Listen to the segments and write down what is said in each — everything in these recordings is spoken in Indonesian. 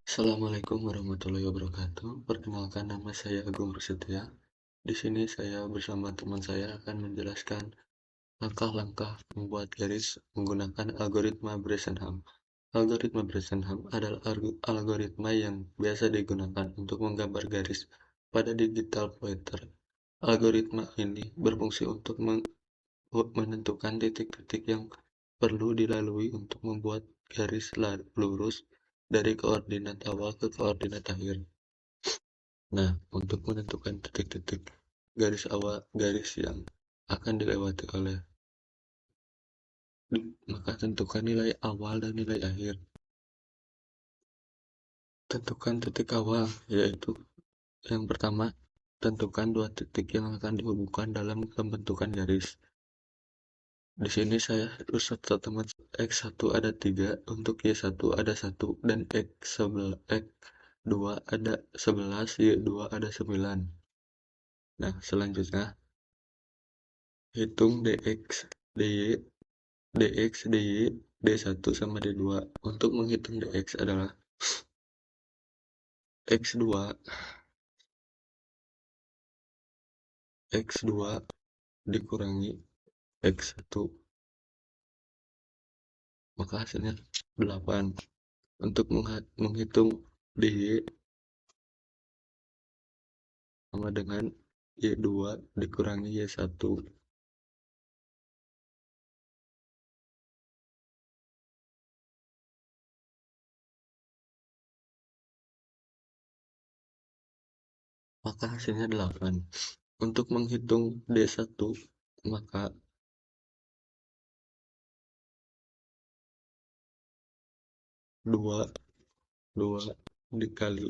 Assalamualaikum warahmatullahi wabarakatuh. Perkenalkan, nama saya Agung Prasetya. Di sini saya bersama teman saya akan menjelaskan langkah-langkah membuat garis menggunakan algoritma Bresenham. Algoritma Bresenham adalah algoritma yang biasa digunakan untuk menggambar garis pada digital pointer. Algoritma ini berfungsi untuk menentukan titik-titik yang perlu dilalui untuk membuat garis lurus dari koordinat awal ke koordinat akhir. Nah, untuk menentukan titik-titik garis awal garis yang akan dilewati oleh, maka tentukan nilai awal dan nilai akhir. Tentukan titik awal, yaitu yang pertama, tentukan dua titik yang akan dihubungkan dalam pembentukan garis. Di sini saya beserta teman X1 ada 3, untuk Y1 ada 1, dan X2 ada 11, Y2 ada 9. Nah, selanjutnya, hitung DX, DY, DX, DY, D1 sama D2. Untuk menghitung DX adalah X2, X2 dikurangi X1, maka hasilnya 8. Untuk menghitung DY sama dengan Y2 dikurangi Y1, maka hasilnya 8. Untuk menghitung D1, maka 2, 2 dikali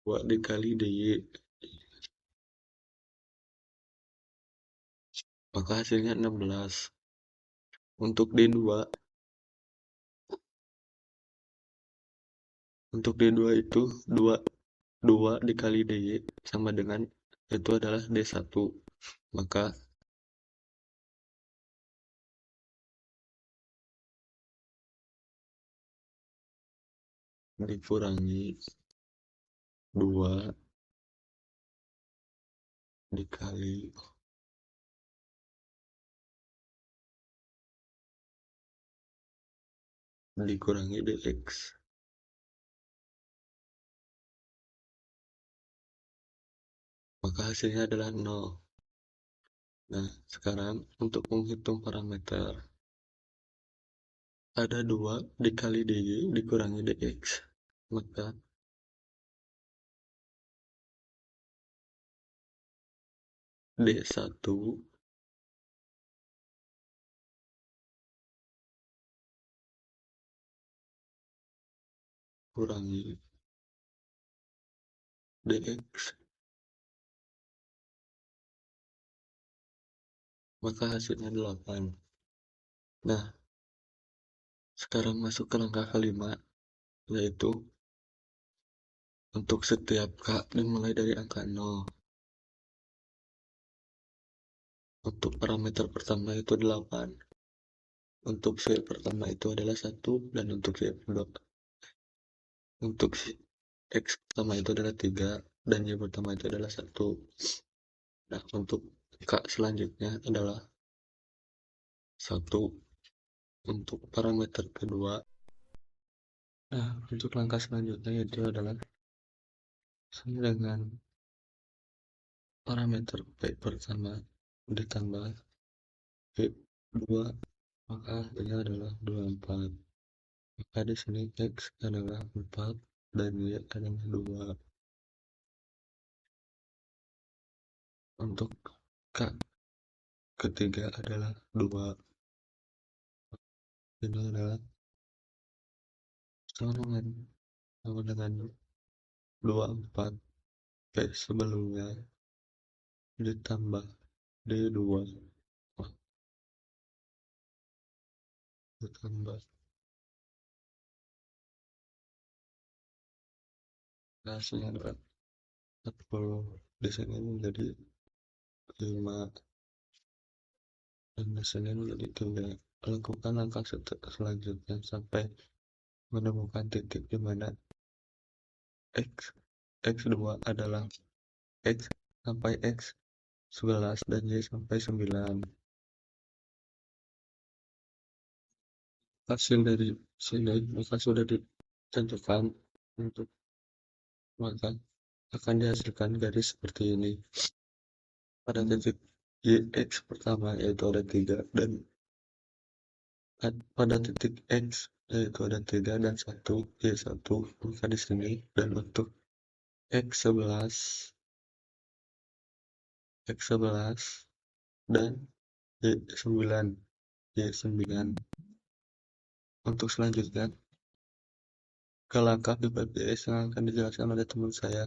2 dikali DY, maka hasilnya 16. Untuk D2, itu 2 dikali DY sama dengan itu adalah D1, maka dikurangi 2 dikali dikurangi DX, maka hasilnya adalah 0. Nah, sekarang untuk menghitung parameter, ada 2 dikali DY dikurangi DX, maka D1 kurangi DX, maka hasilnya 8. Nah, sekarang masuk ke langkah kelima, yaitu untuk setiap K dimulai dari angka 0. Untuk parameter pertama itu 8. Untuk Y pertama itu adalah 1, dan untuk Y kedua, untuk X pertama itu adalah 3, dan Y pertama itu adalah 1. Nah, untuk K selanjutnya adalah 1. Untuk parameter kedua, nah, untuk langkah selanjutnya itu adalah sama dengan parameter P pertama ditambah P kedua, maka hasilnya adalah 24. Maka di sini X adalah 4 dan Y adalah 2. Untuk K ketiga adalah 2. Ini adalah sama dengan 24 P sebelumnya ditambah D2 ditambah hasilnya adalah 40 di sini menjadi 5 dan di sini menjadi 3. Lakukan langkah selanjutnya sampai menemukan titik di mana X X2 adalah X sampai X11 dan Y sampai 9. Hasil dari sini maka sudah ditentukan untuk maka akan dihasilkan garis seperti ini. Pada titik YX pertama yaitu ada 3 dan pada titik X yaitu ada 3 dan 1 Y1 maka di sini dan untuk X11 X11 dan Y9 Y9. Untuk selanjutnya ke langkah BPJS yang akan dijelaskan oleh teman saya.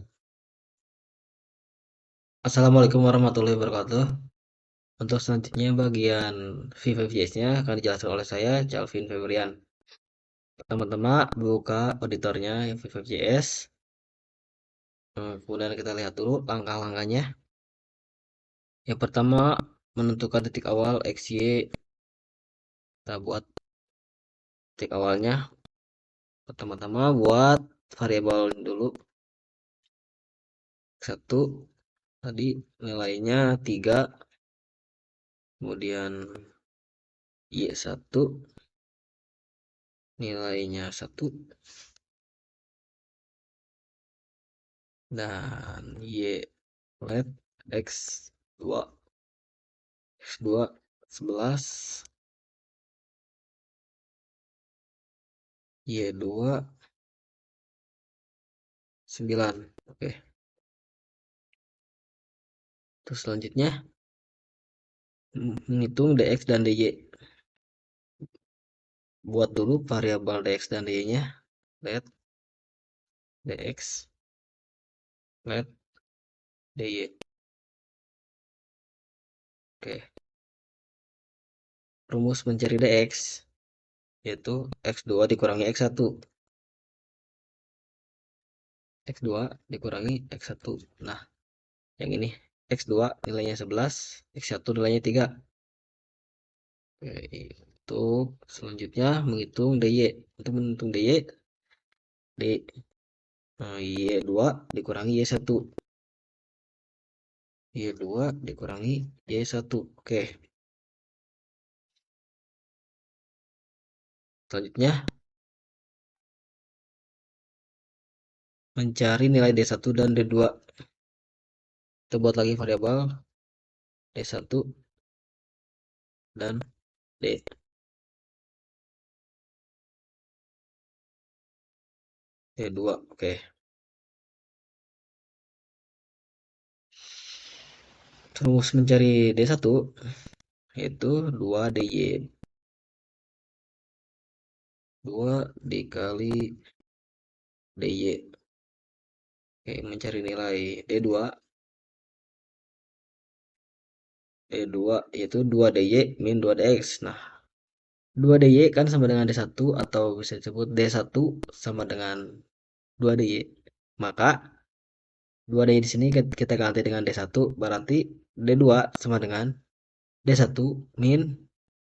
Assalamualaikum warahmatullahi wabarakatuh. Untuk selanjutnya bagian V5JS-nya akan dijelaskan oleh saya, Calvin Febrian. Pertama-tama buka editornya yang V5JS. Kemudian kita lihat dulu langkah-langkahnya. Yang pertama menentukan titik awal XY. Kita buat titik awalnya. Pertama-tama buat variabel dulu. X1 tadi nilainya 3. Kemudian Y1 nilainya 1. Dan Y let X2 X2 11 Y2 9. Oke. Terus selanjutnya menghitung dx dan dy. Buat dulu variabel dx dan dy-nya. Let dx let dy. Oke. Rumus mencari dx yaitu x2 dikurangi x1. X2 dikurangi x1. Nah, yang ini X2 nilainya 11, X1 nilainya 3. Oke, untuk selanjutnya menghitung dy. Untuk menghitung dy, Y2 dikurangi Y1. Y2 dikurangi Y1. Oke. Selanjutnya mencari nilai D1 dan D2. Kita buat lagi variabel D1 dan D2. Oke. Terus mencari D1 yaitu 2 DY. 2 dikali DY. Oke, mencari nilai D2. D2 yaitu 2 DY min 2 DX. Nah, 2 DY kan sama dengan D1 atau bisa disebut D1 sama dengan 2 DY. Maka 2 DY di sini kita ganti dengan D1, berarti D2 sama dengan D1 min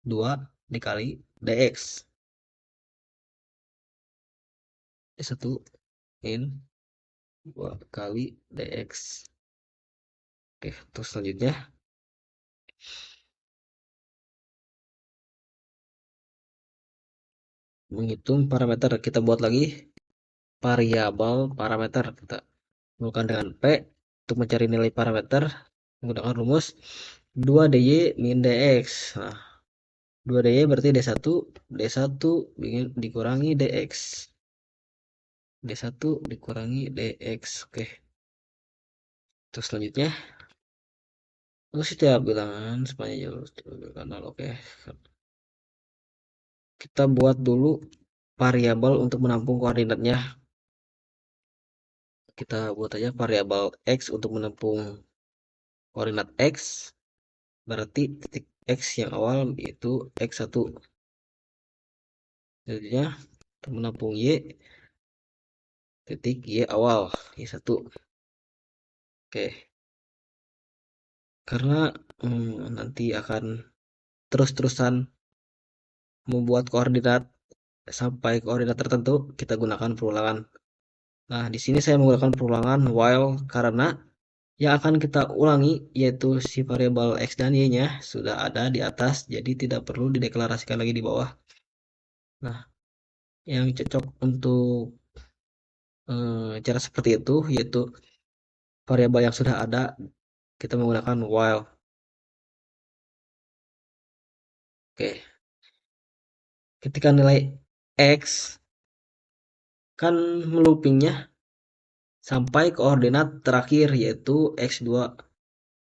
2 dikali DX. D1 min 2 kali DX. Oke, terus selanjutnya menghitung parameter. Kita buat lagi variabel parameter. Kita mulakan dengan P untuk mencari nilai parameter menggunakan rumus 2 dy min dx. Nah, 2 dy berarti d1 dikurangi dx. D1 dikurangi dx. Oke. Terus selanjutnya untuk setiap bilangan sepanjang jalur kanal. Oke. Kita buat dulu variabel untuk menampung koordinatnya. Kita buat aja variabel x untuk menampung koordinat x. Berarti titik x yang awal itu x1. Selanjutnya untuk menampung y titik y awal y1. Oke, karena nanti akan terus-terusan membuat koordinat sampai koordinat tertentu, kita gunakan perulangan. Nah, di sini saya menggunakan perulangan while karena yang akan kita ulangi yaitu si variabel x dan y-nya sudah ada di atas, jadi tidak perlu dideklarasikan lagi di bawah. Nah, yang cocok untuk cara seperti itu yaitu variabel yang sudah ada kita menggunakan while. Oke, ketika nilai x kan meloopingnya sampai koordinat terakhir yaitu x2.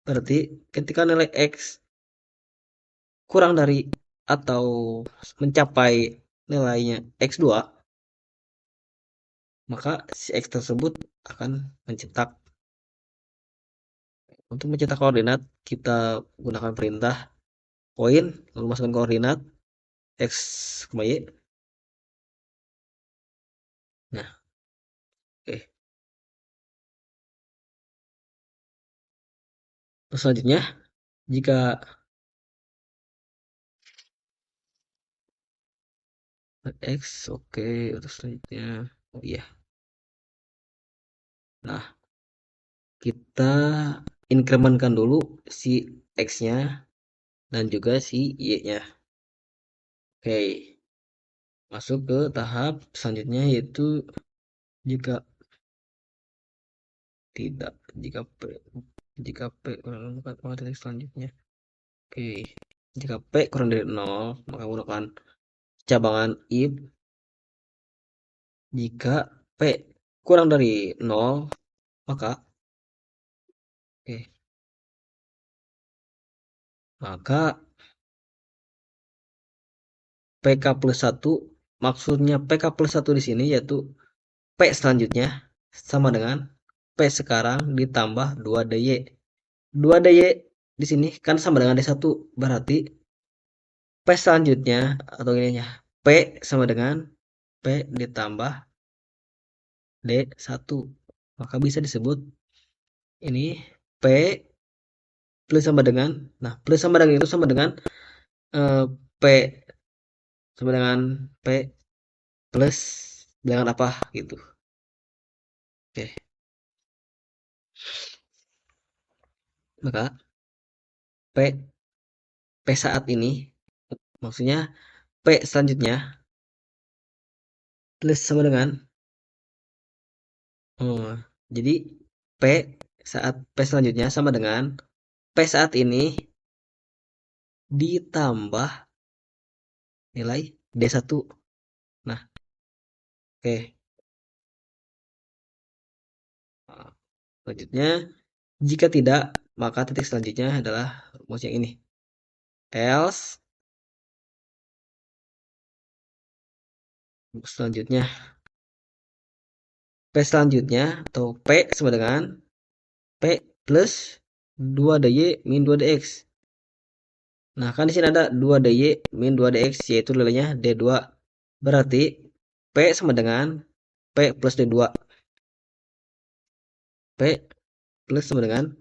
Berarti ketika nilai x kurang dari atau mencapai nilainya x2, maka si x tersebut akan mencetak. Untuk mencetak koordinat, kita gunakan perintah point, lalu masukkan koordinat x, y. Nah, oke. Terus selanjutnya, jika x, oke, terus selanjutnya, oh iya. Nah, kita incrementkan dulu si x-nya dan juga si y-nya. Oke, masuk ke tahap selanjutnya yaitu jika tidak, jika p kurang dari 4, maka titik selanjutnya. Oke, jika p kurang dari 0, maka gunakan cabangan if. Jika p kurang dari 0, maka oke, maka pk plus 1, maksudnya pk plus 1 di sini yaitu p selanjutnya sama dengan p sekarang ditambah 2dy. 2dy di sini kan sama dengan d1, berarti p selanjutnya atau ininya p sama dengan p ditambah d1. Maka bisa disebut ini p plus sama dengan, nah plus sama dengan itu sama dengan p sama dengan p plus dengan apa gitu. Oke, maka p p saat ini maksudnya p selanjutnya plus sama dengan jadi p saat p selanjutnya sama dengan p saat ini ditambah nilai d1. Nah, oke. Nah, selanjutnya jika tidak, maka titik selanjutnya adalah rumus yang ini. Else selanjutnya P selanjutnya atau P sama dengan P plus 2dy min 2dx. Nah, kan di sini ada 2dy min 2dx yaitu nilainya d2. Berarti P sama dengan P plus d2. P plus sama dengan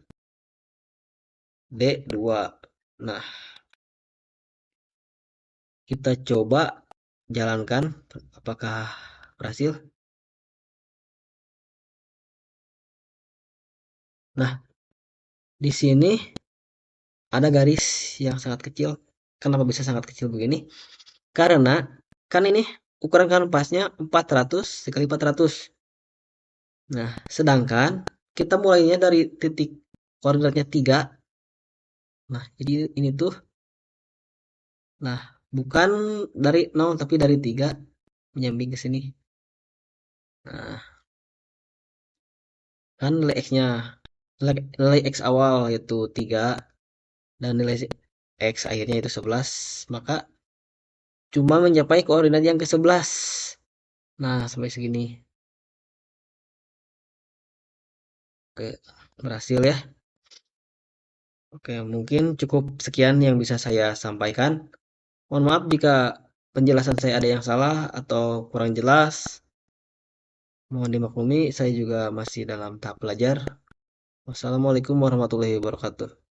d2. Nah, kita coba jalankan apakah berhasil. Nah, di sini ada garis yang sangat kecil. Kenapa bisa sangat kecil begini? Karena kan ini ukuran kanvasnya 400 dikali 400. Nah, sedangkan kita mulainya dari titik koordinatnya 3. Nah, jadi ini tuh nah, bukan dari 0 tapi dari 3 menyambing ke sini. Nah, kan nilai x-nya nilai x awal yaitu 3 dan nilai x akhirnya itu 11, maka cuma mencapai koordinat yang ke-11. Nah, sampai segini. Oke, berhasil ya. Oke, mungkin cukup sekian yang bisa saya sampaikan. Mohon maaf jika penjelasan saya ada yang salah atau kurang jelas. Mohon dimaklumi, saya juga masih dalam tahap belajar. Wassalamualaikum warahmatullahi wabarakatuh.